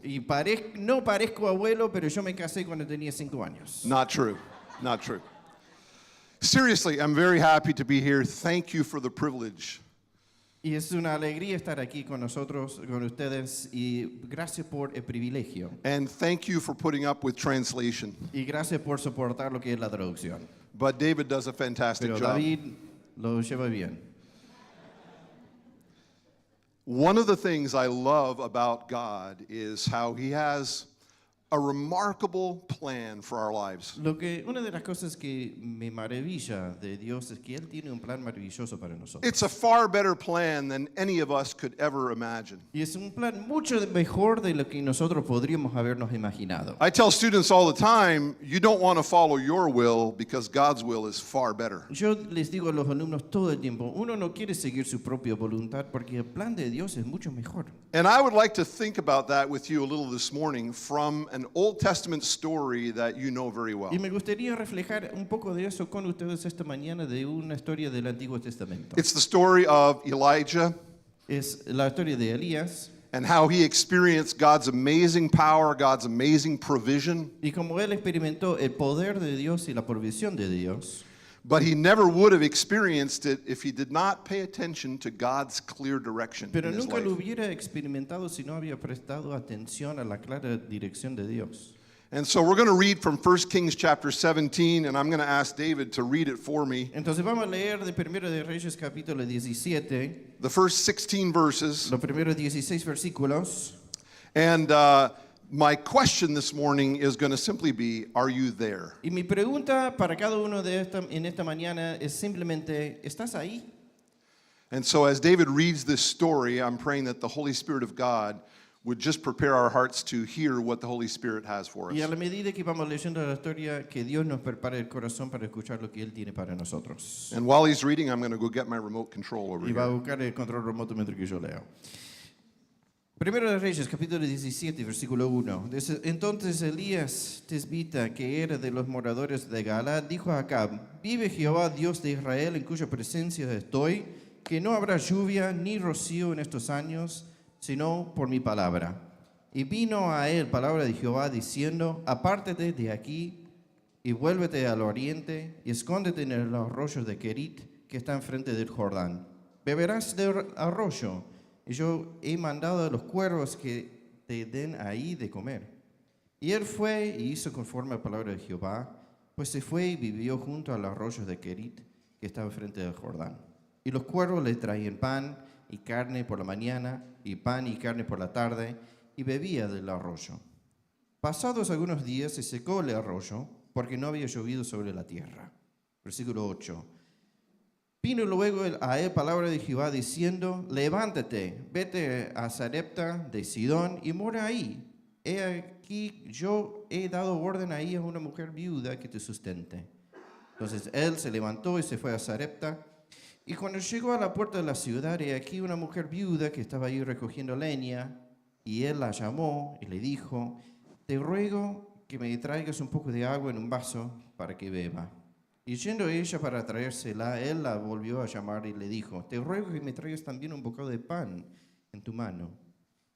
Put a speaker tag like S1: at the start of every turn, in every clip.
S1: Y no parezco abuelo, pero yo me casé cuando tenía 5 años.
S2: Not true. Not true. Seriously, I'm very happy to be here. Thank you for the privilege.
S1: Y es una alegría estar aquí con nosotros, con ustedes, y gracias por el privilegio.
S2: And thank you for putting up with translation.
S1: Y gracias por soportar lo que es la traducción.
S2: But David does a fantastic
S1: Pero
S2: job.
S1: David lo lleva bien.
S2: One of the things I love about God is how he has a remarkable plan for our lives.
S1: Una de las cosas que me maravilla de Dios es que Él tiene un plan maravilloso para nosotros.
S2: It's a far better plan than any of us could ever imagine.
S1: Y es un plan mucho mejor de lo que nosotros podríamos habernos imaginado.
S2: I tell students all the time, you don't want to follow your will because God's will is far better.
S1: Yo les digo a los alumnos todo el tiempo, uno no quiere seguir su propia voluntad porque el plan de Dios es mucho mejor.
S2: And I would like to think about that with you a little this morning from an Old Testament story that you know very well.
S1: Y me gustaría reflejar un poco de eso con ustedes esta mañana de una historia del Antiguo Testamento.
S2: It's the story of Elijah
S1: Es la historia de Elías
S2: and how he experienced God's amazing power, God's amazing provision,
S1: y como él experimentó el poder de Dios y la provisión de Dios.
S2: but he never would have experienced it if he did not pay attention to God's clear direction
S1: Pero
S2: in his
S1: nunca lo
S2: life.
S1: hubiera experimentado si no había prestado atención a la clara dirección de Dios.
S2: And so we're going to read from 1 Kings chapter 17, and I'm going to ask David to read it for me.
S1: Entonces vamos a leer de Primero de Reyes capítulo 17,
S2: The first 16 verses.
S1: los primeros 16 versículos.
S2: And my question this morning is going to simply be, are you there?
S1: Y mi pregunta para cada uno en esta mañana es simplemente, ¿estás ahí?
S2: And so as David reads this story, I'm praying that the Holy Spirit of God would just prepare our hearts to hear what the Holy Spirit has for us.
S1: Y a la medida que vamos leyendo la historia, que Dios nos prepare el corazón para escuchar lo que Él tiene para nosotros.
S2: And while he's reading, I'm going to go get my remote control over
S1: Y va a
S2: here.
S1: buscar el control remoto mientras que yo leo. Primero de Reyes, capítulo 17, versículo 1. Entonces Elías Tisbita, que era de los moradores de Galaad, dijo a Acab: Vive Jehová, Dios de Israel, en cuya presencia estoy, que no habrá lluvia ni rocío en estos años, sino por mi palabra. Y vino a él palabra de Jehová diciendo: Apártate de aquí y vuélvete al oriente y escóndete en los arroyos de Kerit, que está enfrente del Jordán. Beberás del arroyo, y yo he mandado a los cuervos que te den ahí de comer. Y él fue y hizo conforme a la palabra de Jehová, pues se fue y vivió junto al arroyo de Kerit, que estaba enfrente del Jordán. Y los cuervos le traían pan y carne por la mañana, y pan y carne por la tarde, y bebía del arroyo. Pasados algunos días se secó el arroyo, porque no había llovido sobre la tierra. Versículo 8. Vino luego a él palabra de Jehová diciendo: Levántate, vete a Sarepta de Sidón y mora ahí. He aquí, yo he dado orden ahí a una mujer viuda que te sustente. Entonces él se levantó y se fue a Sarepta. Y cuando llegó a la puerta de la ciudad, he aquí una mujer viuda que estaba ahí recogiendo leña. Y él la llamó y le dijo: Te ruego que me traigas un poco de agua en un vaso para que beba. Y yendo ella para traérsela, él la volvió a llamar y le dijo: Te ruego que me traigas también un bocado de pan en tu mano.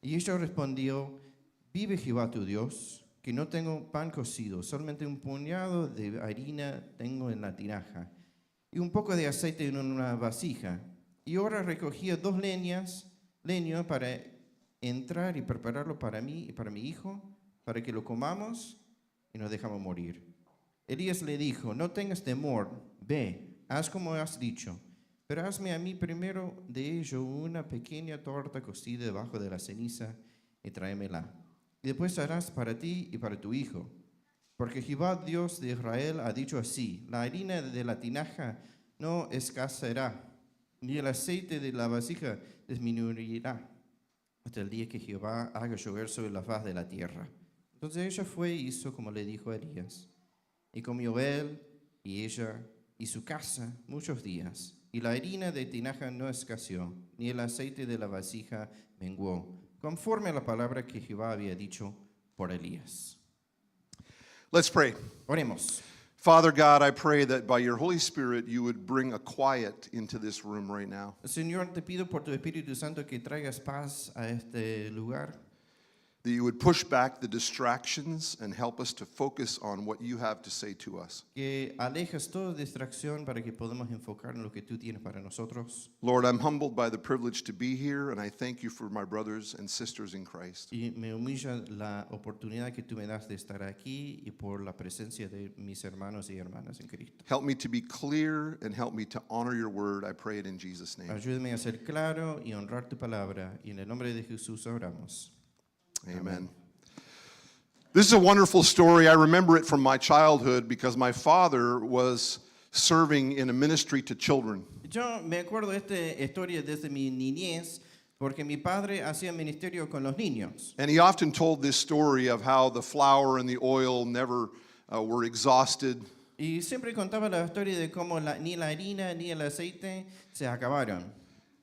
S1: Y ella respondió: Vive Jehová tu Dios, que no tengo pan cocido, solamente un puñado de harina tengo en la tinaja, y un poco de aceite en una vasija. Y ahora recogía 2 leños para entrar y prepararlo para mí y para mi hijo, para que lo comamos y nos dejamos morir. Elías le dijo: No tengas temor, ve, haz como has dicho, pero hazme a mí primero de ello una pequeña torta cocida debajo de la ceniza y tráemela. Y después harás para ti y para tu hijo. Porque Jehová Dios de Israel ha dicho así: La harina de la tinaja no escaseará, ni el aceite de la vasija disminuirá, hasta el día que Jehová haga llover sobre la faz de la tierra. Entonces ella fue y hizo como le dijo a Elías. Y comió él y ella y su casa muchos días. Y la harina de tinaja no escaseó, ni el aceite de la vasija menguó, conforme a la palabra que Jehová había dicho por Elías.
S2: Let's pray.
S1: Oremos.
S2: Father God, I pray that by your Holy Spirit you would bring a quiet into this room right now.
S1: Señor, te pido por tu Espíritu Santo que traigas paz a este lugar.
S2: that you would push back the distractions and help us to focus on what you have to say to us.
S1: Que alejes toda distracción para que podamos enfocar en lo que tú tienes para nosotros.
S2: Lord, I'm humbled by the privilege to be here, and I thank you for my brothers and sisters in Christ.
S1: Y me humilla la oportunidad que tú me das de estar aquí y por la presencia de mis hermanos y hermanas en Cristo.
S2: Help me to be clear and help me to honor your word. I pray it in Jesus' name.
S1: Ayúdame a ser claro y honrar tu palabra. Y en el nombre de Jesús oramos.
S2: Amen. This is a wonderful story. I remember it from my childhood because my father was serving in a ministry to children.
S1: Yo me acuerdo de esta historia desde mi niñez porque mi padre hacía ministerio con los niños.
S2: And he often told this story of how the flour and the oil never were exhausted.
S1: Y siempre contaba la historia de cómo ni la harina ni el aceite se acabaron.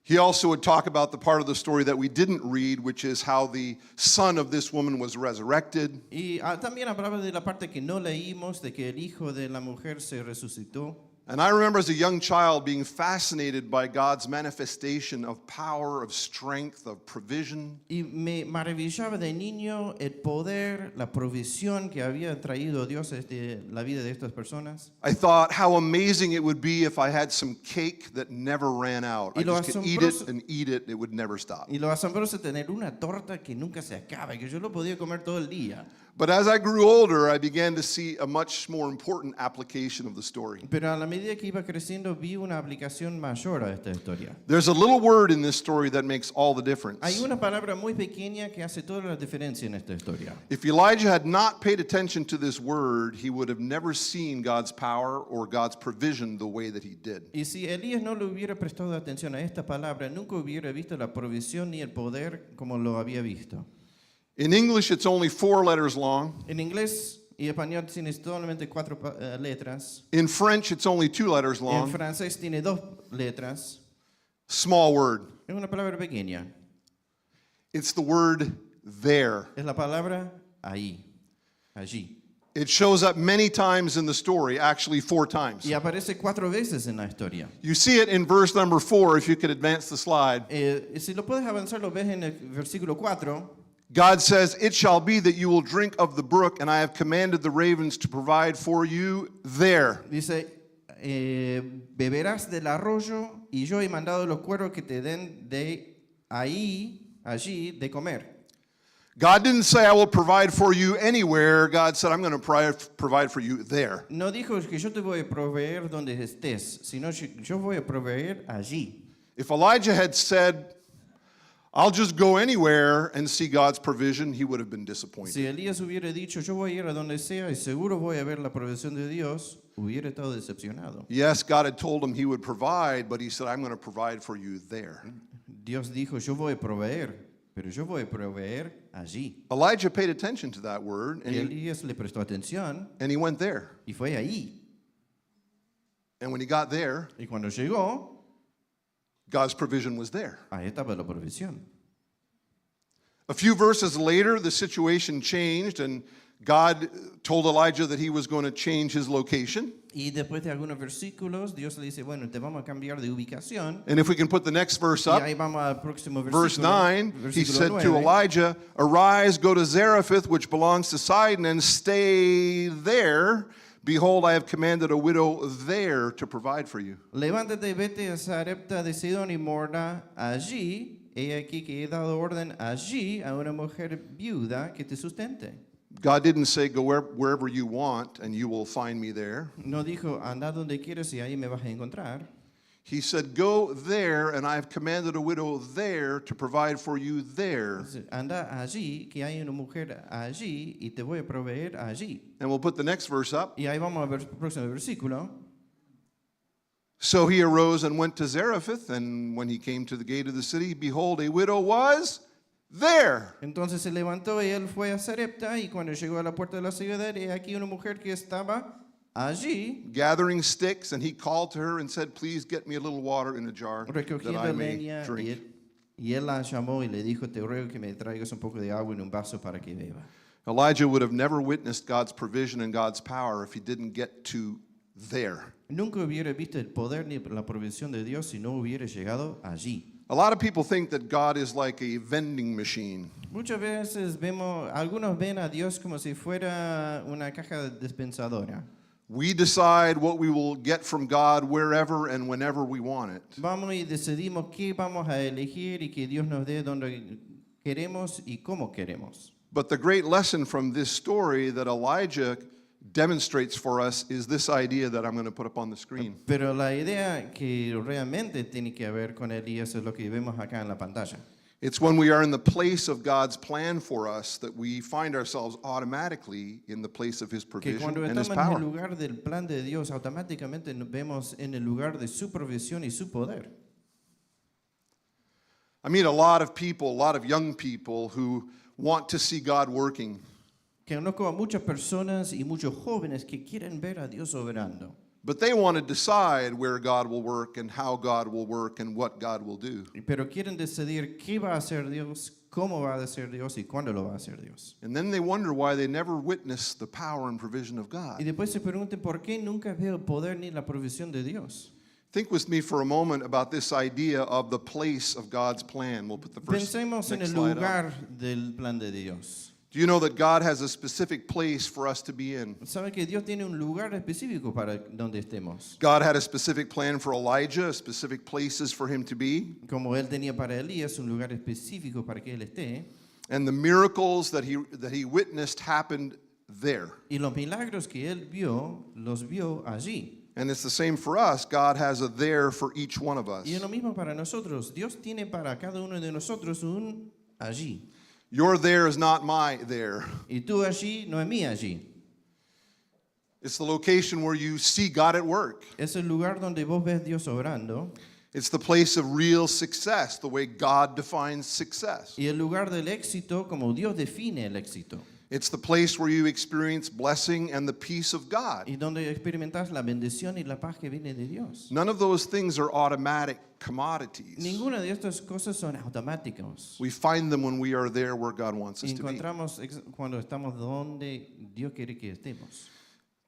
S2: He also would talk about the part of the story that we didn't read, which is how the son of this woman was resurrected.
S1: Y también hablaba de la parte que no leímos, de que el hijo de la mujer se resucitó.
S2: And I remember as a young child being fascinated by God's manifestation of power, of strength, of provision.
S1: Y me maravillaba de niño el poder, la provisión que había traído Dios desde la vida de estas personas.
S2: I thought how amazing it would be if I had some cake that never ran out. I
S1: Y lo
S2: just could eat it
S1: asombroso-
S2: and eat it, it would never stop.
S1: Y lo asombroso es tener una torta que nunca se acaba, que yo lo podía comer todo el día.
S2: But as I grew older, I began to see a much more important application of the story.
S1: Pero a la medida que iba creciendo vi una aplicación mayor a esta historia.
S2: There's a little word in this story that makes all the difference.
S1: Hay una palabra muy pequeña que hace toda la diferencia en esta historia.
S2: If Elijah had not paid attention to this word, he would have never seen God's power or God's provision the way that he did.
S1: Y si Elías no le hubiera prestado atención a esta palabra, nunca hubiera visto la provisión ni el poder como lo había visto.
S2: In English, it's only 4 letters long.
S1: En inglés y español tiene solamente 4 letras.
S2: In French, it's only 2 letters
S1: En
S2: long.
S1: francés tiene 2 letras.
S2: Small word.
S1: Es una palabra pequeña.
S2: It's the word there.
S1: Es la palabra ahí, allí.
S2: It shows up many times in the story, actually 4 times.
S1: Y aparece 4 veces en la historia.
S2: You see it in verse number 4, if you could advance the slide.
S1: Si lo puedes avanzar, lo ves en el versículo 4.
S2: God says, "It shall be that you will drink of the brook, and I have commanded the ravens to provide for you there."
S1: Dice, beberás del arroyo y yo he mandado los cuervos que te den de ahí, allí, de comer.
S2: God didn't say, "I will provide for you anywhere." God said, "I'm going to provide for you there."
S1: No dijo que yo te voy a proveer donde estés, sino yo voy a proveer allí.
S2: If Elijah had said, "I'll just go anywhere and see God's provision," he would have been disappointed.
S1: Si Elías hubiera dicho, yo voy a ir a donde sea y seguro voy a ver la provisión de Dios, hubiera estado decepcionado.
S2: Yes, God had told him he would provide, but he said, "I'm going to provide for you there."
S1: Dios dijo, yo voy a proveer, pero yo voy a proveer allí.
S2: Elijah paid attention to that word,
S1: Y Elías le prestó atención
S2: and he went there.
S1: y fue ahí.
S2: And when he got there,
S1: Y cuando llegó,
S2: God's provision was there.
S1: ahí estaba la provisión.
S2: A few verses later, the situation changed, and God told Elijah that he was going to change his location.
S1: Y después de algunos versículos, Dios le dice, bueno, te vamos a cambiar de ubicación.
S2: And if we can put the next verse
S1: Y
S2: up,
S1: ahí vamos al próximo
S2: verse
S1: versículo.
S2: 9, he
S1: Versículo
S2: said to
S1: 9.
S2: Elijah, "Arise, go to Zarephath, which belongs to Sidon, and stay there. Behold, I have commanded a widow there to provide for you."
S1: Levántate y vete a Sarepta de Sidón y mora allí. He aquí que he dado orden allí a una mujer viuda que te sustente.
S2: God didn't say, "Go wherever you want, and you will find me there."
S1: No dijo, anda donde quieras y ahí me vas a encontrar.
S2: He said, "Go there, and I have commanded a widow there to provide for you there."
S1: Anda allí, que hay una mujer allí y te voy a proveer allí.
S2: And we'll put the next verse up.
S1: Y ahí vamos al próximo versículo.
S2: So he arose and went to Zarephath, and when he came to the gate of the city, behold, a widow was there.
S1: Entonces se levantó y él fue a Sarepta y cuando llegó a la puerta de la ciudad, he aquí una mujer que estaba allí
S2: Gathering sticks, and he called to her and said, "Please get me a little water in a jar that
S1: recogiendo
S2: I may
S1: leña
S2: drink."
S1: y él la llamó y le dijo, te ruego que me traigas un poco de agua en un vaso para que beba.
S2: Elijah would have never witnessed God's provision and God's power if he didn't get to there.
S1: Nunca hubiera visto el poder ni la provisión de Dios si no hubiera llegado allí.
S2: A lot of people think that God is like a vending machine.
S1: Muchas veces algunos ven a Dios como si fuera una caja dispensadora.
S2: We decide what we will get from God wherever and whenever we want it.
S1: Vamos y decidimos qué vamos a elegir y que Dios nos dé donde queremos y cómo queremos.
S2: But the great lesson from this story that Elijah demonstrates for us is this idea that I'm going to put up on the screen.
S1: Pero la idea que realmente tiene que ver con Elías es lo que vemos acá en la pantalla.
S2: It's when we are in the place of God's plan for us that we find ourselves automatically in the place of His
S1: Que
S2: provision
S1: cuando
S2: and His
S1: estamos en el
S2: power.
S1: lugar del plan de Dios, automáticamente nos vemos en el lugar de su provisión y su poder.
S2: I meet a lot of people, a lot of young people who want to see God working.
S1: Que conozco a muchas personas y muchos jóvenes que quieren ver a Dios obrando.
S2: But they want to decide where God will work and how God will work and what God will do.
S1: Pero quieren decidir qué va a hacer Dios, cómo va a hacer Dios y cuándo lo va a hacer Dios.
S2: And then they wonder why they never witness the power and provision of
S1: Y
S2: God.
S1: después se preguntan por qué nunca veo el poder ni la provisión de Dios.
S2: Think with me for a moment about this idea of the place of God's plan. We'll put the first
S1: Pensemos en
S2: next
S1: el
S2: slide up.
S1: lugar del plan de Dios.
S2: Do you know that God has a specific place for us to be in?
S1: ¿Sabe que Dios tiene un lugar específico para donde estemos?
S2: God had a specific plan for Elijah, specific places for him to be.
S1: Como Él tenía para Elías un lugar específico para que Él esté.
S2: And the miracles that he witnessed happened there.
S1: Y los milagros que Él vio, los vio allí.
S2: And it's the same for us. God has a there for each one of us.
S1: Y es lo mismo para nosotros. Dios tiene para cada uno de nosotros un allí.
S2: Your there is not my there.
S1: Y tú allí no es mí allí.
S2: It's the location where you see God at work.
S1: Es el lugar donde vos ves Dios obrando.
S2: It's the place of real success, the way God defines success.
S1: Y el lugar del éxito como Dios define el éxito.
S2: It's the place where you experience blessing and the peace of God.
S1: Y donde experimentas la bendición y la paz que viene de Dios.
S2: None of those things are automatic commodities.
S1: Ninguna de estas cosas son automáticas.
S2: We find them when we are there where God wants us to be.
S1: Encontramos cuando estamos donde Dios quiere que estemos.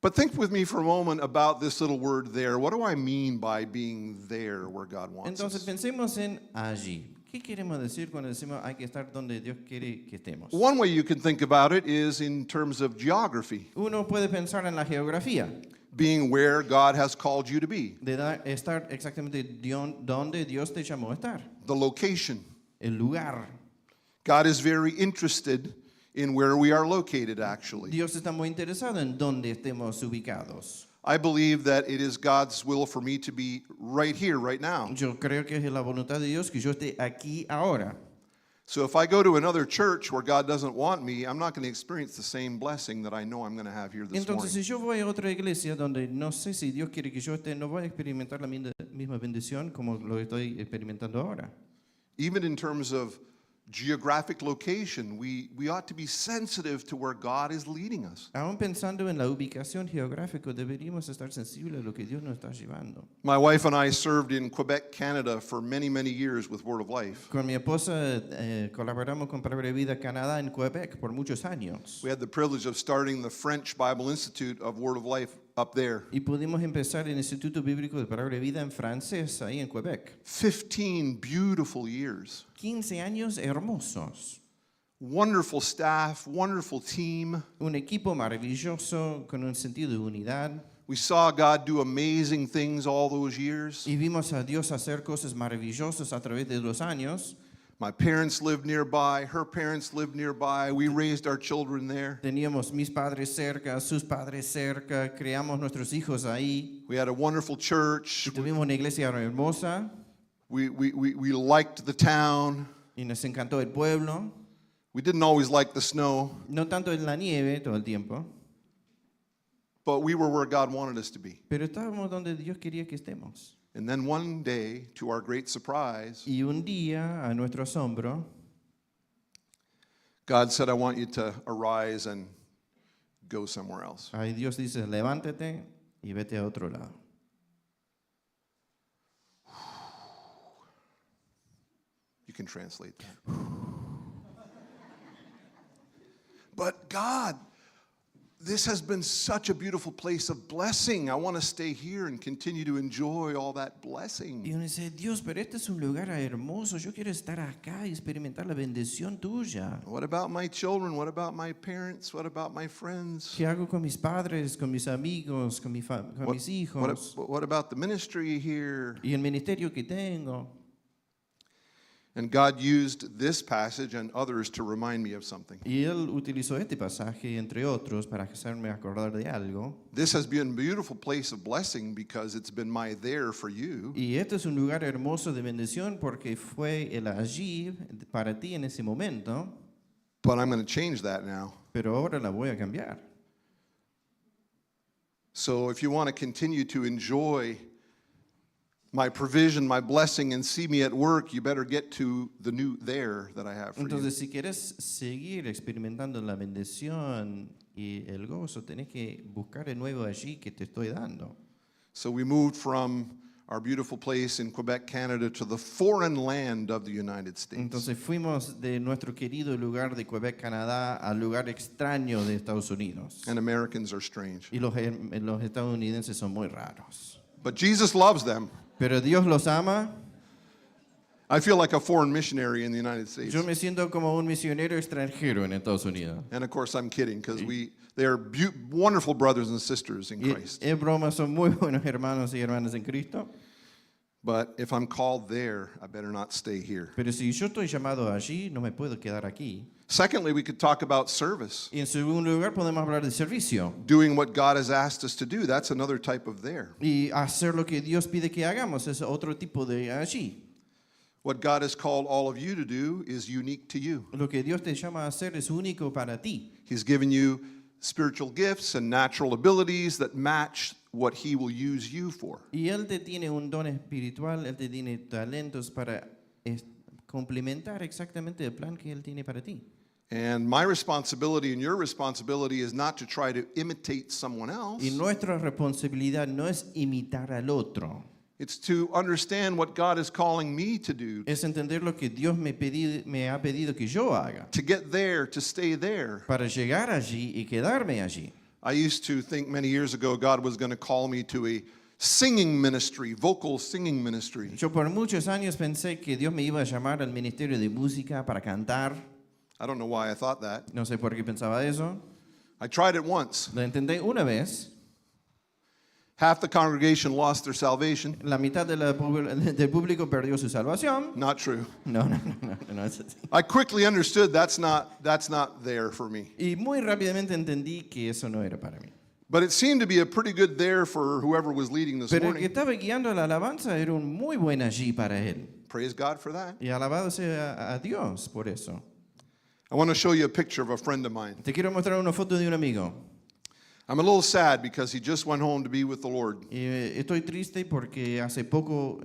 S2: But think with me for a moment about this little word there. What do I mean by being there where God wants
S1: Entonces
S2: us?
S1: pensemos en allí. ¿Qué queremos decir cuando decimos hay que estar donde Dios quiere que estemos?
S2: One way you can think about it is in terms of geography,
S1: Uno puede pensar en la geografía,
S2: being where God has called you to be,
S1: de estar exactamente donde Dios te llamó a estar,
S2: the location.
S1: el lugar.
S2: God is very interested in where we are located, actually.
S1: Dios está muy interesado en dónde estemos ubicados.
S2: I believe that it is God's will for me to be right here, right now.
S1: Yo creo que es la voluntad de Dios que yo esté aquí ahora.
S2: So if I go to another church where God doesn't want me, I'm not going to experience the same blessing that I know I'm going to have here this
S1: Entonces,
S2: morning.
S1: si yo voy a otra iglesia donde no sé si Dios quiere que yo esté, no voy a experimentar la misma bendición como lo estoy experimentando ahora.
S2: Even in terms of geographic location, we ought to be sensitive to where God is leading us.
S1: Aún pensando en la ubicación geográfica, deberíamos estar sensibles a lo que Dios nos está llevando.
S2: My wife and I served in Quebec, Canada for many, many years with Word of Life.
S1: Con mi esposa colaboramos con Palabra de Vida Canadá en Quebec por muchos años.
S2: We had the privilege of starting the French Bible Institute of Word of Life up there.
S1: Y pudimos empezar el Instituto Bíblico de Palabra de Vida en francés, ahí en Quebec.
S2: 15 beautiful years.
S1: 15 años hermosos.
S2: Wonderful staff, wonderful team.
S1: Un equipo maravilloso con un sentido de unidad.
S2: We saw God do amazing things all those years.
S1: Y vimos a Dios hacer cosas maravillosas a través de los años.
S2: My parents lived nearby, her parents lived nearby. We raised our children there.
S1: Teníamos mis padres cerca, sus padres cerca, creamos nuestros hijos ahí.
S2: We had a wonderful church.
S1: Y tuvimos una iglesia hermosa
S2: We liked the town.
S1: y nos encantó el pueblo.
S2: We didn't always like the snow,
S1: No tanto en la nieve todo el tiempo,
S2: but we were where God wanted us to be.
S1: pero estábamos donde Dios quería que estemos.
S2: And then one day, to our great surprise,
S1: Y un día, a nuestro asombro,
S2: God said, I want you to arise and go somewhere else.
S1: ahí Dios dice, levántate y vete a otro lado.
S2: You can translate that. But God, this has been such a beautiful place of blessing. I want to stay here and continue to enjoy all that blessing.
S1: Y uno dice, Dios, pero este es un lugar hermoso. Yo quiero estar acá y experimentar la bendición tuya.
S2: What about my children? What about my parents? What about my friends?
S1: ¿Qué hago con mis padres, con mis amigos, con mis hijos?
S2: What about the ministry here?
S1: Y el ministerio que tengo.
S2: And God used this passage and others to remind me of something.
S1: Y él utilizó este pasaje, entre otros, para hacerme acordar de algo.
S2: This has been a beautiful place of blessing because it's been my there for you.
S1: Y este es un lugar hermoso de bendición porque fue el allí para ti en ese momento,
S2: But I'm going to change that now.
S1: pero ahora la voy a cambiar.
S2: So if you want to continue to enjoy my provision, my blessing, and see me at work, you better get to the new there that I have for you.
S1: Entonces, si quieres seguir experimentando la bendición y el gozo, tenés que buscar el nuevo allí que te estoy dando.
S2: So we moved from our beautiful place in Quebec, Canada, to the foreign land of the United States.
S1: Entonces fuimos de nuestro querido lugar de Quebec, Canadá, al lugar extraño de Estados Unidos.
S2: And Americans are strange.
S1: Y los estadounidenses son muy raros.
S2: But Jesus loves them.
S1: Pero Dios los ama.
S2: I feel like a foreign missionary in the United States.
S1: Yo me siento como un misionero extranjero en Estados Unidos.
S2: And of course, I'm kidding because they are wonderful brothers and sisters in
S1: Y
S2: Christ.
S1: es broma, son muy buenos hermanos y hermanas en Cristo.
S2: But if I'm called there, I better not stay here.
S1: Pero si yo estoy llamado allí, no me puedo quedar aquí.
S2: Secondly, we could talk about service.
S1: Y en segundo lugar, podemos hablar de servicio.
S2: Doing what God has asked us to do. That's another type of there.
S1: Y hacer lo que Dios pide que hagamos es otro tipo de allí.
S2: What God has called all of you to do is unique to you.
S1: Lo que Dios te llama a hacer es único para ti.
S2: He's given you spiritual gifts and natural abilities that match what He will use you for.
S1: Y Él te tiene un don espiritual, Él te tiene talentos para complementar exactamente el plan que Él tiene para ti.
S2: And my responsibility and your responsibility is not to try to imitate someone else.
S1: Y nuestra responsabilidad no es imitar al otro,
S2: It's to understand what God is calling me to do,
S1: es entender lo que Dios me ha pedido que yo haga,
S2: to get there, to stay there.
S1: para llegar allí y quedarme allí.
S2: I used to think many years ago God was going to call me to a singing ministry, vocal singing ministry.
S1: Yo por muchos años pensé que Dios me iba a llamar al ministerio de música para cantar.
S2: I don't know why I thought that.
S1: No sé por qué pensaba eso.
S2: I tried it once.
S1: Lo intenté una vez.
S2: Half the congregation lost their salvation.
S1: La mitad del público perdió su salvación.
S2: Not true.
S1: No, no es así.
S2: I quickly understood that's not there for me.
S1: Y muy rápidamente entendí que eso no era para mí.
S2: But it seemed to be a pretty good there for whoever was leading this
S1: Pero el que
S2: morning.
S1: estaba guiando la alabanza era un muy buen allí para él.
S2: Praise God for that.
S1: Y alabado sea a Dios por eso.
S2: I want to show you a picture of a friend of mine.
S1: Te quiero mostrar una foto de un amigo.
S2: I'm a little sad because he just went home to be with the Lord
S1: Y estoy triste porque hace poco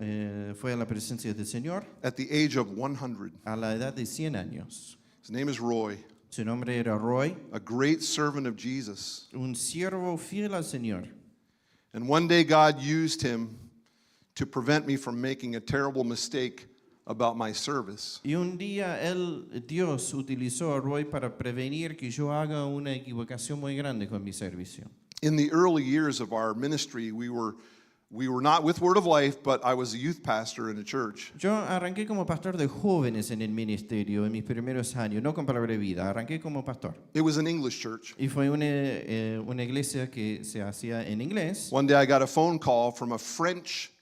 S1: fue a la presencia del Señor
S2: at the age of 100.
S1: a la edad de 100 años.
S2: His name is Roy,
S1: Su nombre era Roy,
S2: a great servant of Jesus.
S1: un siervo fiel al Señor.
S2: And one day God used him to prevent me from making a terrible mistake about my service.
S1: Y un día Dios utilizó a Roy para prevenir que yo haga una equivocación muy grande con mi servicio.
S2: In the early years of our ministry, we were not with Word of Life, but I was a youth pastor in a church.
S1: Yo arranqué como pastor de jóvenes en el ministerio en mis primeros años, no con Palabra de Vida, arranqué como pastor.
S2: It was an English church.
S1: Y fue una iglesia que se hacía en inglés.
S2: One day I got a phone call from a French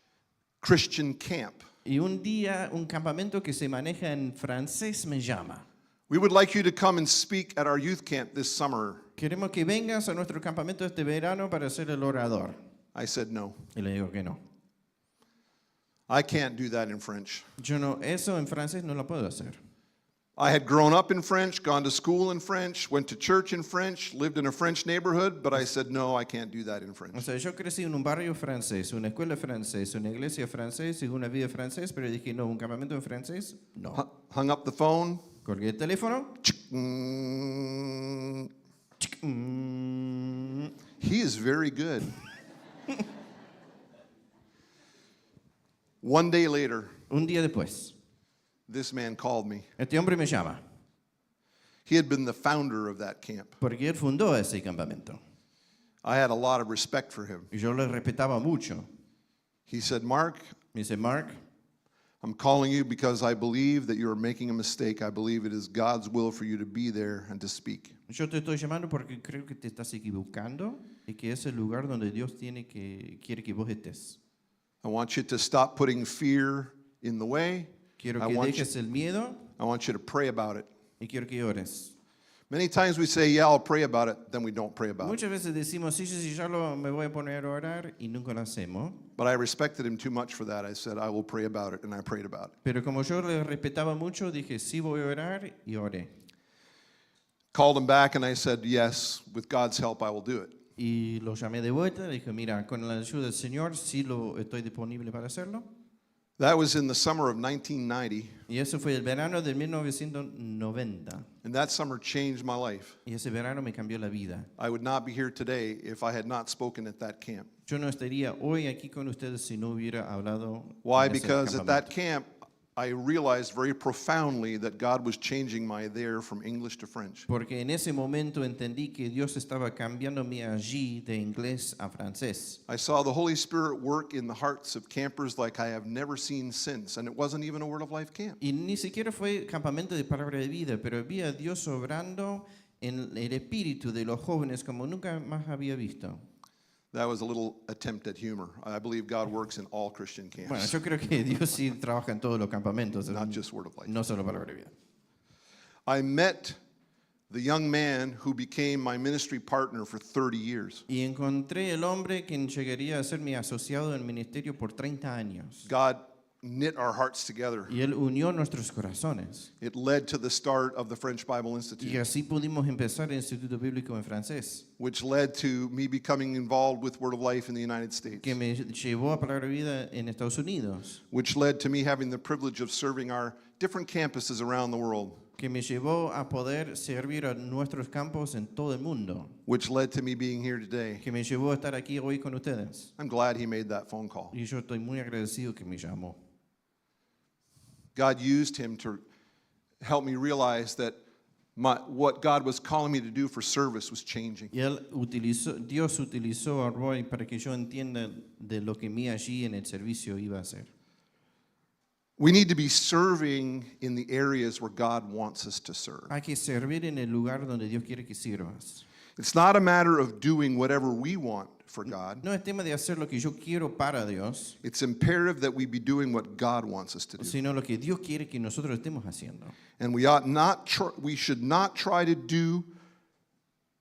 S2: Christian camp.
S1: Y un día un campamento que se maneja en francés me llama.
S2: We would like you to come and speak at our youth camp this summer.
S1: Queremos que vengas a nuestro campamento este verano para ser el orador.
S2: I said no.
S1: Y le digo que no.
S2: I can't do that in French.
S1: Yo no, eso en francés no lo puedo hacer.
S2: I had grown up in French, gone to school in French, went to church in French, lived in a French neighborhood, but I said, no, I can't do that in
S1: O
S2: French.
S1: sea, yo crecí en un barrio francés, una escuela francesa, una iglesia francesa y una vida francés, pero dije, no, un campamento en francés, no.
S2: Hung up the phone.
S1: Colgué el teléfono.
S2: Mm,
S1: Mm,
S2: He is very good. One day later,
S1: Un día después,
S2: this man called me.
S1: este hombre me llama.
S2: He had been the founder of that camp.
S1: porque él fundó ese campamento.
S2: I had a lot of respect for him.
S1: Y yo le respetaba mucho.
S2: He said, Mark,
S1: Me dice, Mark,
S2: I'm calling you because I believe that you're making a mistake. I believe it is God's will for you to be there and to speak.
S1: yo te estoy llamando porque creo que te estás equivocando y que es el lugar donde Dios quiere que vos estés.
S2: I want you to stop putting fear in the way.
S1: Quiero
S2: I
S1: que
S2: want
S1: dejes el miedo
S2: you to pray about it.
S1: y quiero que ores.
S2: Many times we say, yeah, I'll pray about it, then we don't pray about it.
S1: Muchas veces decimos, sí, ya me voy a poner a orar y nunca lo hacemos.
S2: But I respected him too much for that. I said, I will pray about it, and I prayed about it.
S1: Pero como yo le respetaba mucho, dije, sí voy a orar y oré.
S2: Called him back, and I said, yes, with God's help, I will do it.
S1: Y lo llamé de vuelta, le dije, mira, con la ayuda del Señor sí estoy disponible para hacerlo.
S2: That was in the summer of 1990,
S1: Y eso fue el verano de 1990.
S2: and that summer changed my life.
S1: Y ese verano me cambió la vida.
S2: I would not be here today if I had not spoken at that camp.
S1: Yo no estaría hoy aquí con ustedes si no hubiera hablado.
S2: Why?
S1: en ese
S2: Because at that
S1: campamento.
S2: camp, I realized very profoundly that God was changing my there from English to French.
S1: Porque en ese momento entendí que Dios estaba cambiándome allí de inglés a francés.
S2: I saw the Holy Spirit work in the hearts of campers like I have never seen since, and it wasn't even a Word of Life camp.
S1: Y ni siquiera fue campamento de palabra de vida, pero vi a Dios obrando en el espíritu de los jóvenes como nunca más había visto.
S2: That was a little attempt at humor. I believe God works in all Christian
S1: Bueno,
S2: camps,
S1: yo creo que Dios sí trabaja en todos los campamentos,
S2: not just Word of Life.
S1: no solo palabra de vida.
S2: I met the young man who became my ministry partner for 30 years.
S1: Y encontré el hombre quien llegaría a ser mi asociado en el ministerio por 30 años.
S2: God knit our hearts together.
S1: Y él unió nuestros corazones.
S2: It led to the start of the French Bible
S1: Y
S2: Institute,
S1: así pudimos empezar el Instituto Bíblico en francés,
S2: which led to me becoming involved with Word of Life in the United States,
S1: que me llevó a Palabra de Vida en Estados Unidos,
S2: which led to me having the privilege of serving our different campuses around the world,
S1: que me llevó a poder servir a nuestros campos en todo el mundo,
S2: which led to me being here today.
S1: que me llevó a estar aquí hoy con ustedes.
S2: I'm glad he made that phone call.
S1: Y yo estoy muy agradecido que me llamó.
S2: God used him to help me realize that what God was calling me to do for service was changing.
S1: Y Dios utilizó a Roy para que yo entienda de lo que mí allí en el servicio iba a hacer.
S2: We need to be serving in the areas where God wants us to serve.
S1: Hay que servir en el lugar donde Dios quiere que sirvas.
S2: It's not a matter of doing whatever we want for God.
S1: No es tema de hacer lo que yo quiero para Dios,
S2: It's imperative that we be doing what God wants us to do.
S1: sino lo que Dios quiere que nosotros estemos haciendo.
S2: And we should not try to do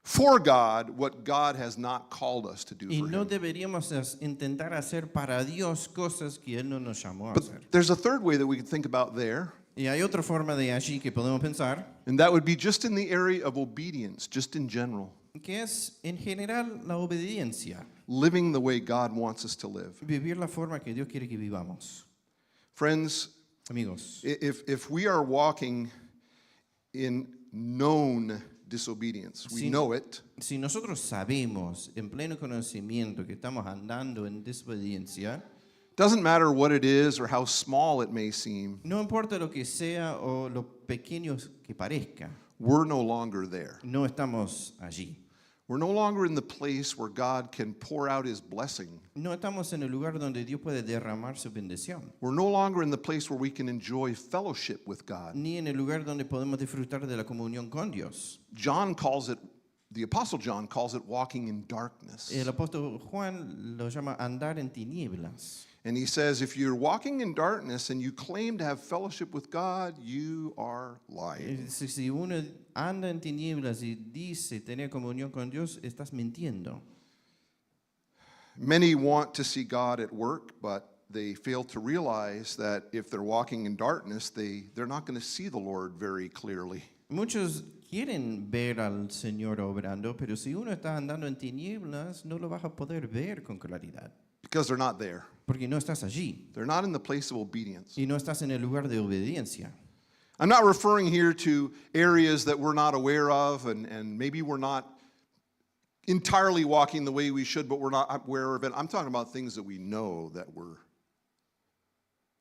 S2: for God what God has not called us to do
S1: Y
S2: for
S1: no
S2: him.
S1: deberíamos intentar hacer para Dios cosas que Él no nos llamó a hacer.
S2: But there's a third way that we can think about there,
S1: Y hay otra forma de allí que podemos pensar,
S2: and that would be just in the area of obedience, just in general,
S1: que es en general la obediencia,
S2: living the way God wants us to live.
S1: vivir la forma que Dios quiere que vivamos.
S2: Friends,
S1: Amigos,
S2: if we are walking in known disobedience, we
S1: Sí.
S2: know it,
S1: si nosotros sabemos en pleno conocimiento que estamos andando en desobediencia,
S2: doesn't matter what it is or how small it may seem,
S1: no importa lo que sea o lo pequeño que parezca,
S2: we're no longer there.
S1: no estamos allí.
S2: We're no longer in the place where God can pour out his blessing.
S1: No estamos en el lugar donde Dios puede derramar su bendición,
S2: We're no longer in the place where we can enjoy fellowship with God.
S1: ni en el lugar donde podemos disfrutar de la comunión con Dios.
S2: The Apostle John calls it walking in darkness.
S1: El apóstol Juan lo llama andar en tinieblas.
S2: And he says, if you're walking in darkness and you claim to have fellowship with God, you are lying.
S1: Si uno anda en tinieblas y dice tener comunión con Dios, estás mintiendo.
S2: Many want to see God at work, but they fail to realize that if they're walking in darkness, they're not going to see the Lord very clearly.
S1: Muchos quieren ver al Señor obrando, pero si uno está andando en tinieblas, no lo vas a poder ver con claridad,
S2: Because they're not there.
S1: porque no estás allí
S2: They're not in the place of obedience.
S1: y no estás en el lugar de obediencia.
S2: I'm not referring here to areas that we're not aware of, and maybe we're not entirely walking the way we should, but we're not aware of it. I'm talking about things that we know that we're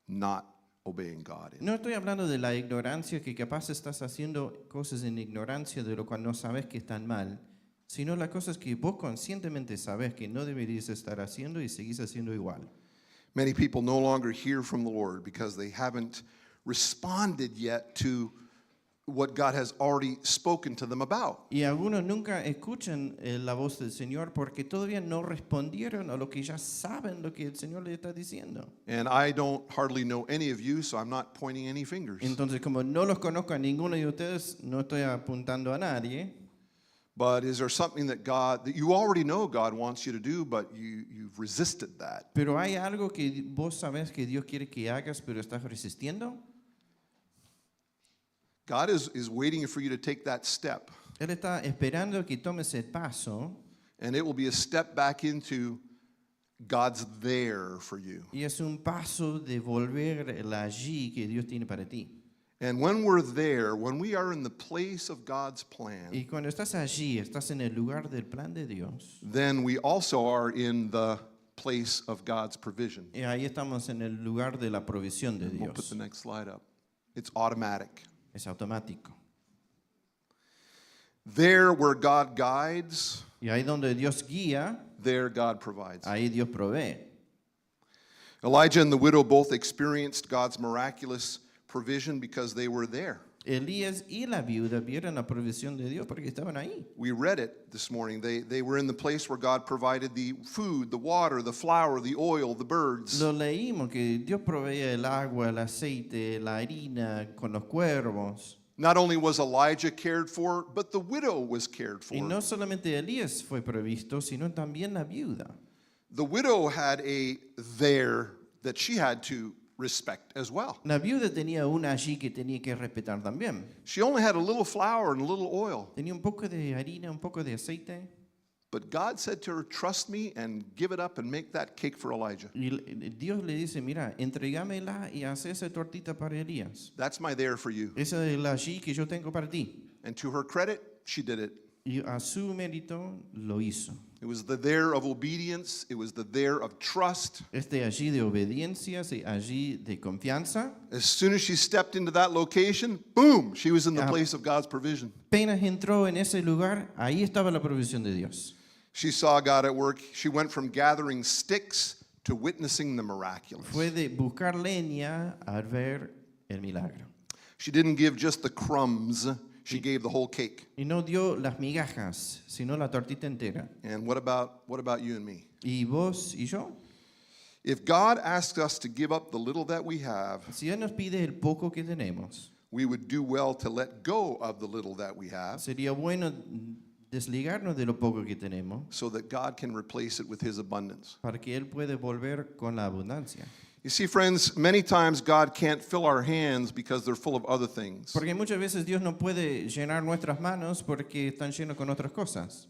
S2: not obeying God in.
S1: No estoy hablando de la ignorancia, que capaz estás haciendo cosas en ignorancia de lo cual no sabes que están mal, sino las cosas que vos conscientemente sabes que no deberías estar haciendo y seguís haciendo igual.
S2: Many people no longer hear from the Lord because they haven't responded yet to what God has already spoken to them about.
S1: Y algunos nunca escuchan la voz del Señor porque todavía no respondieron a lo que ya saben lo que el Señor les está diciendo.
S2: And I don't hardly know any of you, so I'm not pointing any fingers.
S1: Entonces, como no los conozco a ninguno de ustedes, no estoy apuntando a nadie.
S2: But is there something that you already know God wants you to do, but you've resisted that?
S1: Pero hay algo que vos sabés que Dios quiere que hagas, pero estás resistiendo.
S2: God is waiting for you to take that step,
S1: Él está esperando que tomes el paso
S2: and it will be a step back into God's there for you.
S1: y es un paso de volver allí que Dios tiene para ti.
S2: And when we're there, when we are in the place of God's plan,
S1: Y cuando estás allí, estás en el lugar del plan de Dios.
S2: then we also are in the place of God's provision.
S1: Y ahí estamos en el lugar de la provisión de
S2: We'll put
S1: Dios.
S2: the next slide up. It's automatic.
S1: Es automático.
S2: There where God guides,
S1: Y ahí donde Dios guía,
S2: there God provides.
S1: ahí Dios provee.
S2: Elijah and the widow both experienced God's miraculous provision because they were there.
S1: Elías y la viuda vieron la provisión de Dios porque estaban ahí.
S2: We read it this morning. They were in the place where God provided the food, the water, the flour, the oil, the birds.
S1: Lo leímos que Dios proveía el agua, el aceite, la harina con los cuervos.
S2: Not only was Elijah cared for, but the widow was cared for.
S1: Y no solamente Elías fue provisto, sino también la viuda.
S2: The widow had a there that she had to respect as well.
S1: La viuda tenía una allí que tenía que respetar también.
S2: She only had a little flour and a little oil.
S1: Tenía un poco de harina, un poco de aceite.
S2: But God said to her, trust me and give it up and make that cake for Elijah.
S1: Y Dios le dice, mira, entregámela y haz esa tortita para Elías.
S2: That's my there for you.
S1: Esa es la allí que yo tengo para ti.
S2: And to her credit, she did it.
S1: Y a su mérito lo hizo.
S2: It was the there of obedience. It was the there of trust.
S1: Este allí de obediencia, allí de confianza.
S2: As soon as she stepped into that location, boom, she was in the
S1: Ah.
S2: place of God's provision.
S1: Apenas entró en ese lugar, ahí estaba la provisión de Dios.
S2: She saw God at work. She went from gathering sticks to witnessing the miraculous.
S1: Fue de buscar leña a ver el milagro.
S2: She didn't give just the crumbs, she gave the whole cake.
S1: Y no dio las migajas, sino la tortita entera.
S2: And what about you and me?
S1: ¿Y vos y yo?
S2: If God asks us to give up the little that we have,
S1: Si Él nos pide el poco que tenemos,
S2: we would do well to let go of the little that we have
S1: sería bueno desligarnos de lo poco que tenemos
S2: so that God can replace it with His abundance.
S1: para que Él pueda volver con la abundancia.
S2: You see, friends, many times God can't fill our hands because they're full of other things.
S1: Porque muchas veces Dios no puede llenar nuestras manos porque están llenos con otras cosas.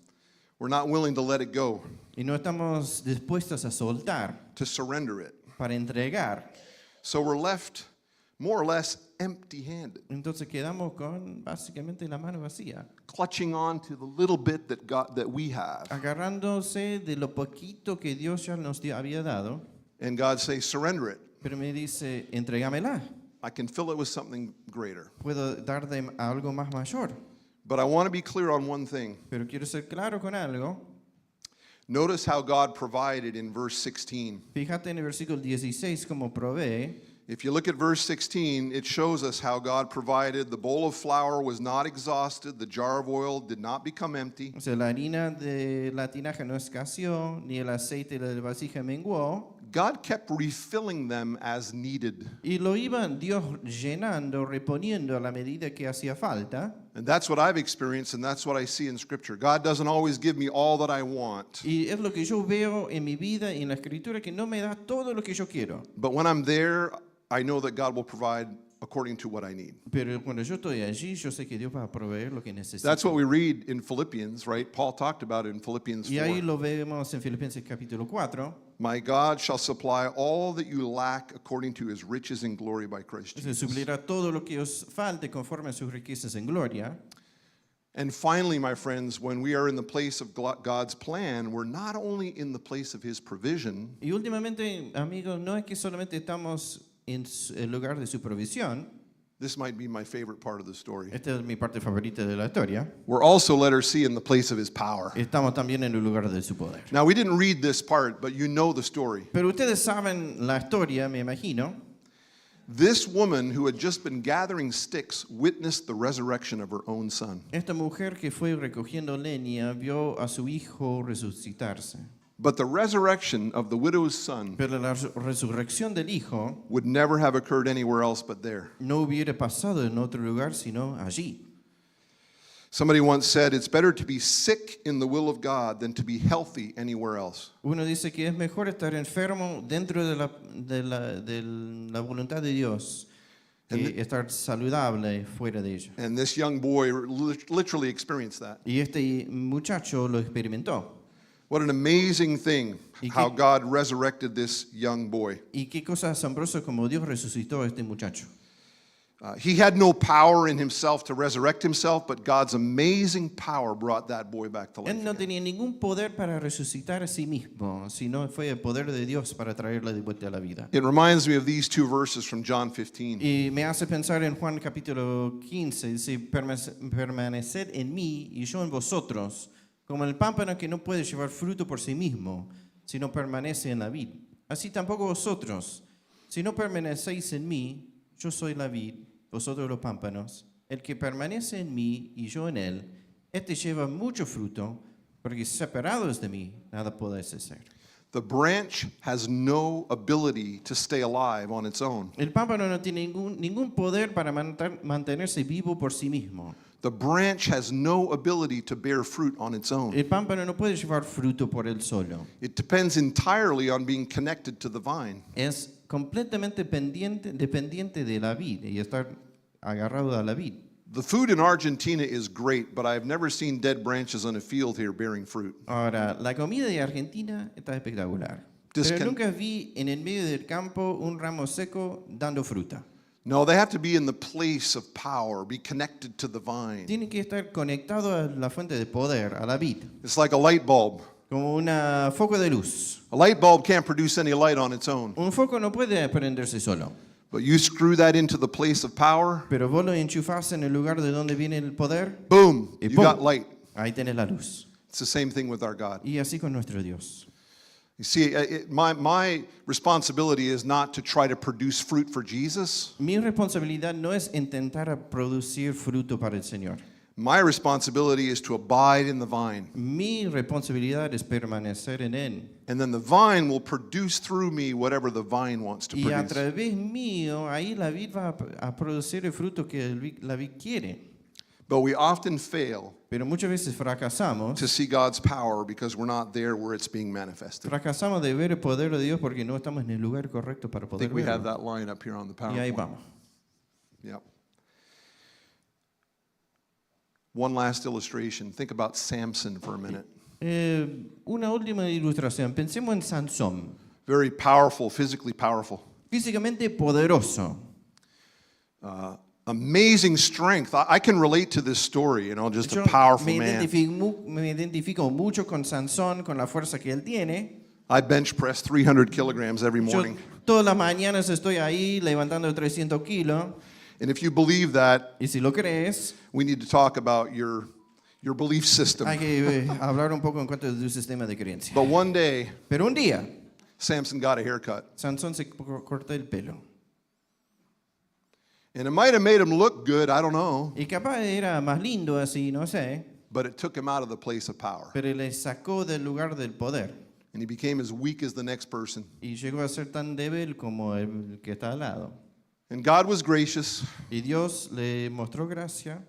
S2: We're not willing to let it go,
S1: Y no estamos dispuestos a soltar
S2: to surrender it.
S1: para entregar.
S2: So we're left more or less empty-handed,
S1: Entonces quedamos con básicamente la mano vacía,
S2: clutching on to the little bit that we have.
S1: agarrándose de lo poquito que Dios ya nos había dado.
S2: And God says, surrender it.
S1: Pero me dice, entrégamela.
S2: I can fill it with something greater.
S1: Puedo darte algo más mayor.
S2: But I want to be clear on one thing.
S1: Pero quiero ser claro con algo.
S2: Notice how God provided in verse 16.
S1: Fíjate en el versículo 16 cómo provee.
S2: If you look at verse 16, it shows us how God provided. The bowl of flour was not exhausted, the jar of oil did not become empty.
S1: O sea, la harina de la tinaja no escaseó, ni el aceite de la vasija menguó.
S2: God kept refilling them as needed.
S1: Y lo iba Dios llenando, reponiendo a la medida que hacía falta.
S2: And that's what I've experienced, and that's what I see in Scripture. God doesn't always give me all that I want.
S1: Y es lo que yo veo en mi vida y en la escritura, que no me da todo lo que yo quiero.
S2: But when I'm there, I know that God will provide according to what I need.
S1: Pero cuando yo estoy allí, yo sé que Dios va a proveer lo que necesito.
S2: That's what we read in Philippians, right? Paul talked about it in Philippians
S1: Y ahí
S2: 4.
S1: lo vemos en Filipenses capítulo 4.
S2: My God shall supply all that you lack according to his riches and glory by Christ
S1: Se
S2: Jesus.
S1: suplirá todo lo que os falte conforme a sus riquezas en gloria.
S2: And finally, my friends, when we are in the place of God's plan, we're not only in the place of his provision,
S1: Y últimamente, amigos, no es que solamente estamos en el lugar de su provisión.
S2: This might be my favorite part of the story.
S1: Esta es mi parte favorita de la historia.
S2: We're also let her see in the place of his power.
S1: Estamos también en el lugar de su poder.
S2: Now, we didn't read this part, but you know the story.
S1: Pero ustedes saben la historia, me imagino.
S2: This woman who had just been gathering sticks witnessed the resurrection of her own son.
S1: Esta mujer que fue recogiendo leña vio a su hijo resucitarse.
S2: But the resurrection of the widow's son
S1: Pero la resurrección del hijo
S2: would never have occurred anywhere else but there.
S1: no hubiera pasado en otro lugar sino allí.
S2: Somebody once said, it's better to be sick in the will of God than to be healthy anywhere else.
S1: Uno dice que es mejor estar enfermo dentro de la voluntad de Dios que estar saludable fuera de ella.
S2: And this young boy literally experienced that.
S1: Y este muchacho lo experimentó.
S2: What an amazing thing how God resurrected this young boy.
S1: Y qué cosa asombrosa como Dios resucitó a este muchacho.
S2: He had no power in himself to resurrect himself, but God's amazing power brought that boy back to life.
S1: Él no tenía ningún poder para resucitar a sí mismo, sino fue el poder de Dios para traerle de vuelta a la vida.
S2: It reminds me of these two verses from John 15.
S1: Y me hace pensar en Juan capítulo 15, dice, permaneced en mí y yo en vosotros, como el pámpano que no puede llevar fruto por sí mismo, sino permanece en la vid. Así tampoco vosotros, si no permanecéis en mí, yo soy la vid, vosotros los pámpanos. El que permanece en mí y yo en él, este lleva mucho fruto, porque separados de mí, nada podéis hacer.
S2: The branch has no ability to stay alive on its own.
S1: El pámpano no tiene ningún poder para mantenerse vivo por sí mismo.
S2: The branch has no ability to bear fruit on its own.
S1: El pámpano no puede llevar fruto por él solo.
S2: It depends entirely on being connected to the vine.
S1: Es completamente dependiente de la vid y estar agarrado a la vid.
S2: The food in Argentina is great, but I've never seen dead branches on a field here bearing fruit.
S1: Ahora, la comida de Argentina está espectacular. Pero nunca vi en el medio del campo un ramo seco dando fruta.
S2: No, they have to be in the place of power, be connected to the vine.
S1: Tienen que estar conectados a la fuente de poder, a la vid,
S2: It's like a light bulb.
S1: como un foco de luz.
S2: A light bulb can't produce any light on its own.
S1: Un foco no puede prenderse solo,
S2: But you screw that into the place of power,
S1: pero vos lo enchufás en el lugar de donde viene el poder
S2: boom,
S1: y
S2: you
S1: ¡pum!
S2: got light.
S1: Ahí tenés la luz.
S2: It's the same thing with our God.
S1: Y así con nuestro Dios.
S2: You see, my responsibility is not to try to produce fruit for Jesus.
S1: Mi responsabilidad no es intentar producir fruto para el Señor.
S2: My responsibility is to abide in the vine.
S1: Mi responsabilidad es permanecer en Él.
S2: And then the vine will produce through me whatever the vine wants to
S1: Y a
S2: produce.
S1: través mío, ahí la vid va a producir el fruto que la vid quiere.
S2: But we often fail
S1: Pero muchas veces fracasamos.
S2: to see God's power because we're not there where it's being manifested. I
S1: Fracasamos de ver el poder de Dios porque no estamos en el lugar correcto para poder
S2: think we have
S1: verlo.
S2: that line up here on the
S1: Y ahí
S2: PowerPoint.
S1: vamos.
S2: Yep. One last illustration. Think about Samson for a minute.
S1: Una última ilustración. Pensemos en Sansón.
S2: Very powerful, physically powerful.
S1: Físicamente poderoso.
S2: Amazing strength. I can relate to this story, just
S1: Yo
S2: a powerful
S1: me
S2: man.
S1: identifico mucho con Sansón, con la fuerza que él tiene.
S2: I bench press 300 kilograms every
S1: Yo
S2: morning.
S1: todas las mañanas estoy ahí levantando 300 kilos.
S2: And if you believe that,
S1: Y si lo crees,
S2: we need to talk about your belief system.
S1: hay que hablar un poco en cuanto a tu sistema de creencia.
S2: But one day,
S1: Pero un día,
S2: Samson got a haircut.
S1: Sansón se cortó el pelo.
S2: And it might have made him look good, I don't know,
S1: Y capaz era más lindo así, no sé.
S2: but it took him out of the place of power.
S1: Pero le sacó del lugar del poder.
S2: And he became as weak as the next person.
S1: Y llegó a ser tan débil como el que está al lado.
S2: And God was gracious.
S1: Y Dios le mostró gracia.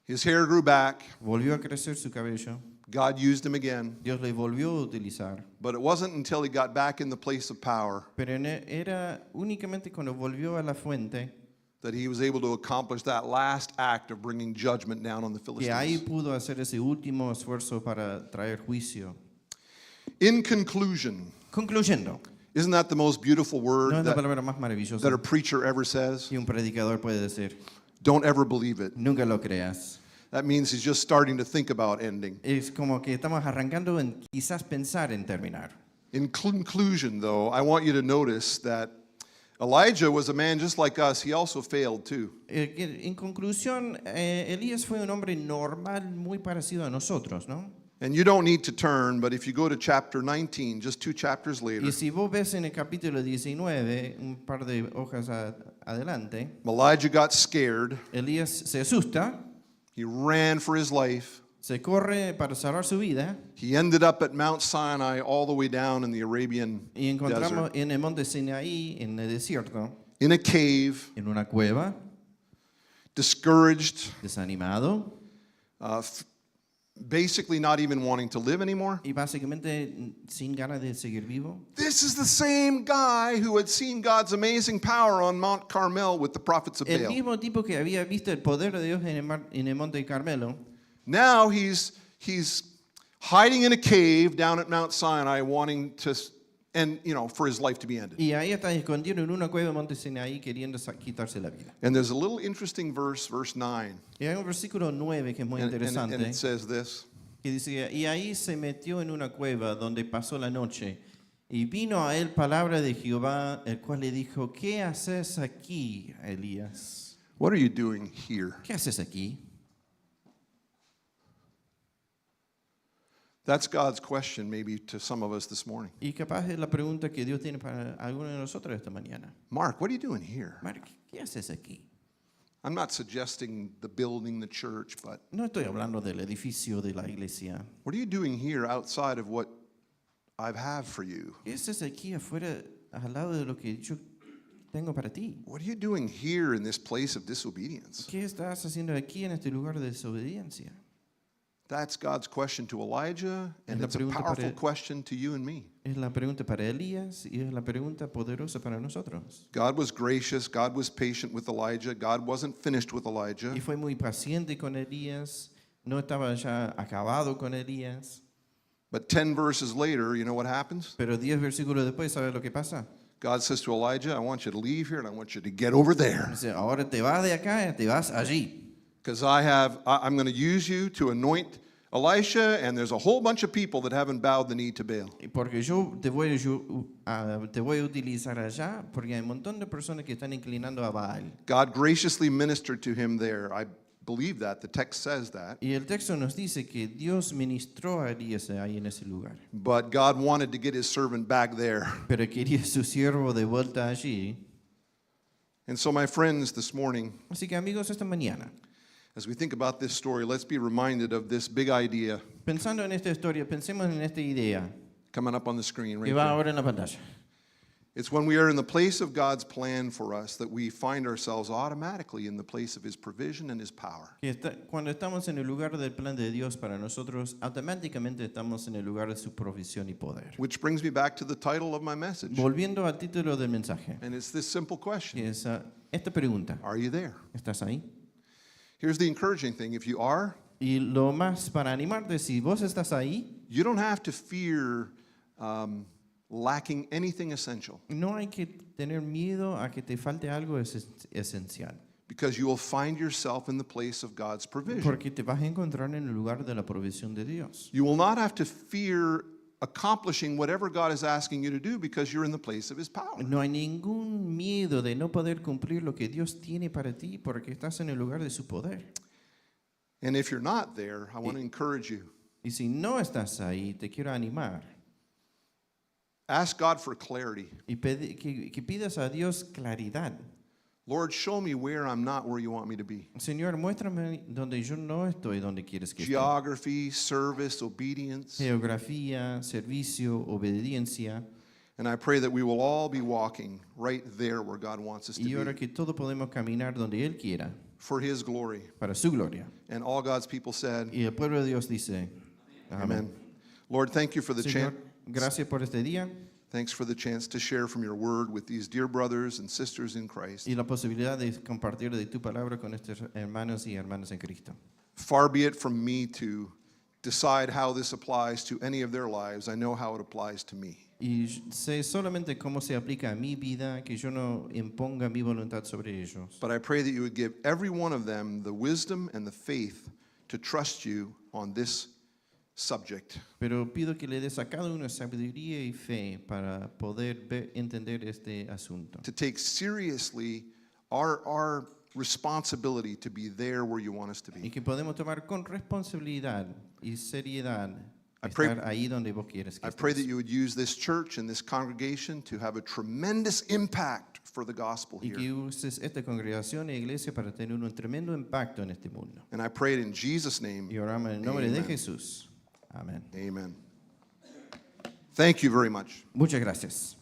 S2: His hair grew back.
S1: Volvió a crecer su cabello.
S2: God used him again.
S1: Dios le volvió a utilizar.
S2: But it wasn't until he got back in the place of power
S1: Pero era únicamente cuando volvió a la fuente
S2: that he was able to accomplish that last act of bringing judgment down on the
S1: que ahí
S2: Philistines.
S1: pudo hacer ese último esfuerzo para traer juicio.
S2: In conclusion,
S1: Concluyendo,
S2: isn't that the most beautiful
S1: no
S2: word
S1: es la
S2: that
S1: palabra más maravillosa
S2: a preacher ever says?
S1: que un predicador puede decir.
S2: Don't ever believe it.
S1: Nunca lo creas.
S2: That means he's just starting to think about ending.
S1: Es como que estamos arrancando en quizás pensar en terminar.
S2: In conclusion, though, I want you to notice that Elijah was a man just like us. He also failed too.
S1: En conclusión, Elías fue un hombre normal, muy parecido a nosotros, ¿no?
S2: And you don't need to turn, but if you go to chapter 19, just 2 chapters later,
S1: Y si vos ves en el capítulo 19, un par de hojas adelante,
S2: Elijah got scared.
S1: Elías se asusta,
S2: He ran for his life.
S1: se corre para salvar su vida
S2: He ended up at Mount Sinai all the way down in the Arabian
S1: y encontramos
S2: desert,
S1: en el monte Sinaí, en el desierto,
S2: in a cave,
S1: en una cueva,
S2: discouraged,
S1: desanimado
S2: basically not even wanting to live anymore.
S1: y básicamente sin ganas de seguir vivo.
S2: This is the same guy who had seen God's amazing power on Mount Carmel with the prophets of
S1: El
S2: Baal.
S1: mismo tipo que había visto el poder de Dios en el monte Carmelo,
S2: Now he's hiding in a cave down at Mount Sinai, wanting to, and for his life to be ended.
S1: y ahí está escondido en una cueva de monte Sinaí queriendo quitarse la vida.
S2: And there's a little interesting verse 9,
S1: Y hay un versículo 9 que es muy
S2: and
S1: interesante,
S2: it says this.
S1: que dice, y ahí se metió en una cueva donde pasó la noche, y vino a él palabra de Jehová, el cual le dijo, ¿qué haces aquí, Elías?
S2: What are you doing here?
S1: ¿Qué haces aquí?
S2: That's God's question maybe to some of us this morning.
S1: Y capaz es la pregunta que Dios tiene para algunos de nosotros esta mañana.
S2: Mark, what are you doing here?
S1: Mark, ¿qué haces aquí?
S2: I'm not suggesting the building, the church, but
S1: No estoy hablando del edificio de la iglesia.
S2: what are you doing here outside of what I have for you?
S1: ¿Qué haces aquí afuera, al lado de lo que yo tengo para ti?
S2: What are you doing here in this place of disobedience?
S1: ¿Qué estás haciendo aquí en este lugar de desobediencia?
S2: That's God's question to Elijah, and
S1: la
S2: it's a
S1: pregunta
S2: powerful
S1: para-
S2: question to you and me.
S1: Es la pregunta para Elías y es la pregunta poderosa para nosotros.
S2: God was gracious, God was patient with Elijah, God wasn't finished with Elijah.
S1: Y fue muy paciente con Elías, no estaba ya acabado con Elías,
S2: But 10 verses later, you know what happens?
S1: pero 10 versículos después, ¿sabes lo que pasa?
S2: God says to Elijah, I want you to leave here and I want you to get over there.
S1: Dice, ahora te vas de acá, te vas allí.
S2: Because I'm going to use you to anoint Elisha, and there's a whole bunch of people that haven't bowed the knee to Baal.
S1: Porque te voy a utilizar allá, porque hay un montón de personas que están inclinando a Baal.
S2: God graciously ministered to him there. I believe that. The text says that.
S1: Y el texto nos dice que Dios ministró a Elías ahí en ese lugar.
S2: But God wanted to get his servant back there.
S1: Pero quería su siervo de vuelta allí.
S2: And so, my friends, this morning,
S1: Así que amigos, esta mañana,
S2: as we think about this story, let's be reminded of this big idea
S1: pensando en esta historia, pensemos en esta idea
S2: coming up on the screen right
S1: que va
S2: there.
S1: ahora en la pantalla.
S2: It's when we are in the place of God's plan for us that we find ourselves automatically in the place of his provision and his power.
S1: Cuando estamos en el lugar del plan de Dios para nosotros, automáticamente estamos en el lugar de su provisión y poder.
S2: Which brings me back to the title of my message.
S1: Volviendo al título del mensaje,
S2: And it's this simple question.
S1: que es esta pregunta,
S2: Are you there?
S1: ¿estás ahí?
S2: Here's the encouraging thing. If you are,
S1: Y lo más para animarte, si vos estás ahí,
S2: you don't have to fear lacking anything essential,
S1: no hay que tener miedo a que te falte algo esencial,
S2: because you will find yourself in the place of God's provision.
S1: porque te vas a encontrar en el lugar de la provisión de Dios.
S2: You will not have to fear accomplishing whatever God is asking you to do because you're in the place of his power.
S1: No hay ningún miedo de no poder cumplir lo que Dios tiene para ti porque estás en el lugar de su poder.
S2: And if you're not there, I want to encourage you.
S1: Y si no estás ahí, te quiero animar
S2: Ask God for clarity.
S1: y que pidas a Dios claridad.
S2: Lord, show me where I'm not where you want me to be.
S1: Señor, muéstrame donde yo no estoy, donde quieres que esté.
S2: Geography, service, obedience.
S1: Geografía, servicio, obediencia.
S2: And I pray that we will all be walking right there where God wants us to
S1: Y ahora
S2: be
S1: que todos podemos caminar donde Él quiera,
S2: for his glory.
S1: para su gloria.
S2: And all God's people said,
S1: Y el pueblo de Dios dice,
S2: Amen. Lord, thank you for the
S1: Señor,
S2: chance.
S1: gracias por este día
S2: Thanks for the chance to share from your word with these dear brothers and sisters in Christ.
S1: y la posibilidad de compartir de tu palabra con estos hermanos y hermanas en Cristo.
S2: Far be it from me to decide how this applies to any of their lives. I know how it applies to me.
S1: Y sé solamente cómo se aplica a mi vida, que yo no imponga mi voluntad sobre ellos.
S2: But I pray that you would give every one of them the wisdom and the faith to trust you on this subject.
S1: Pero pido que le des a cada uno sabiduría y fe para poder entender este asunto.
S2: To take seriously our responsibility to be there where you want us to
S1: Y
S2: be.
S1: que podemos tomar con responsabilidad y seriedad
S2: pray-
S1: estar ahí donde vos quieres que
S2: I pray that
S1: estés.
S2: you would use this church and this congregation to have a tremendous impact for the gospel
S1: Y
S2: here.
S1: que uses esta congregación e iglesia para tener un tremendo impacto en este mundo.
S2: And I pray it in Jesus' name.
S1: Y oramos en el nombre de
S2: Amen.
S1: Jesús. Amén.
S2: Amen. Thank you very much.
S1: Muchas gracias.